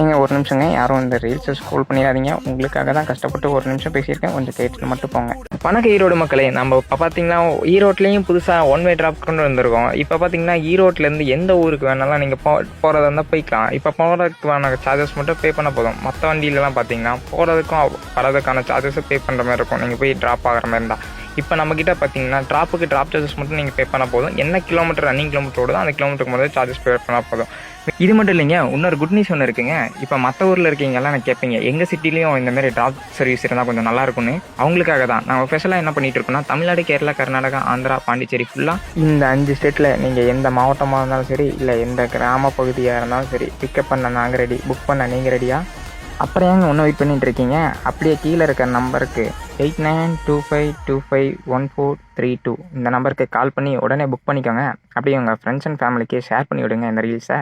ஏங்க ஒரு நிமிஷங்க, யாரும் இந்த ரீல்ஸை ஸ்க்ரோல் பண்ணிடாதீங்க. உங்களுக்காக தான் கஷ்டப்பட்டு ஒரு நிமிஷம் பேசியிருக்கேன், கொஞ்சம் கேட்டுட்டு மட்டும் போங்க. வணக்கம் ஈரோடு மக்களே. நம்ம இப்போ பார்த்தீங்கன்னா ஈரோட்லேயும் புதுசாக ஒன் வே டிராப் கொண்டு வந்திருக்கோம். இப்போ பார்த்தீங்கன்னா ஈரோட்லேருந்து எந்த ஊருக்கு வேணாலும் நீங்கள் போகிறதா இருந்தால் போய்க்கலாம். இப்போ போகிறதுக்கான சார்ஜஸ் மட்டும் பே பண்ண போதும். மற்ற வண்டியிலலாம் பார்த்தீங்கன்னா போகிறதுக்கும் வரதுக்கான சார்ஜஸை பே பண்ணுற மாதிரி இருக்கும், நீங்கள் போய் ட்ராப் ஆகிற மாதிரி இருந்தால். இப்போ நம்மக்கிட்ட பார்த்தீங்கன்னா ட்ராப் சார்ஜஸ் மட்டும் நீங்கள் பே பண்ணால் போதும். என்ன கிலோமீட்டர் ரன்னிங் கிலோமீட்டர் ஓடுதோ அந்த கிலோமீட்டருக்கு முதல்ல சார்ஜஸ் பே பண்ணால் போதும். இது மட்டும் இல்லைங்க, இன்னொரு குட் நியூஸ் ஒன்று இருக்குங்க. இப்போ மற்ற ஊரில் இருக்கீங்கலாம் நான் கேட்பீங்க, எங்கள் சிட்டிலையும் இந்தமாரி ட்ராப் சர்வீஸ் இருந்தால் கொஞ்சம் நல்லா இருக்கும்னு. அவங்களுக்காக தான் நாங்கள் ஸ்பெஷலாக என்ன பண்ணிட்டு இருக்கோம்னா, தமிழ்நாடு, கேரளா, கர்நாடகா, ஆந்திரா, பாண்டிச்சேரி ஃபுல்லாக இந்த 5 ஸ்டேட்டில் நீங்கள் எந்த மாவட்டமாக இருந்தாலும் சரி, இல்லை எந்த கிராம பகுதியாக இருந்தாலும் சரி, பிக்கப் பண்ண நாங்கள் ரெடி, புக் பண்ண நீங்கள் ரெடியா? அப்புறம் ஏங்க ஒன்றும் வெயிட் பண்ணிட்டு இருக்கீங்க? அப்படியே கீழே இருக்க நம்பருக்கு 8925251432 இந்த நம்பருக்கு கால் பண்ணி உடனே புக் பண்ணிக்கோங்க. அப்படியே உங்கள் ஃப்ரெண்ட்ஸ் அண்ட் ஃபேமிலிக்கு ஷேர் பண்ணி விடுங்க இந்த ரீல்ஸை.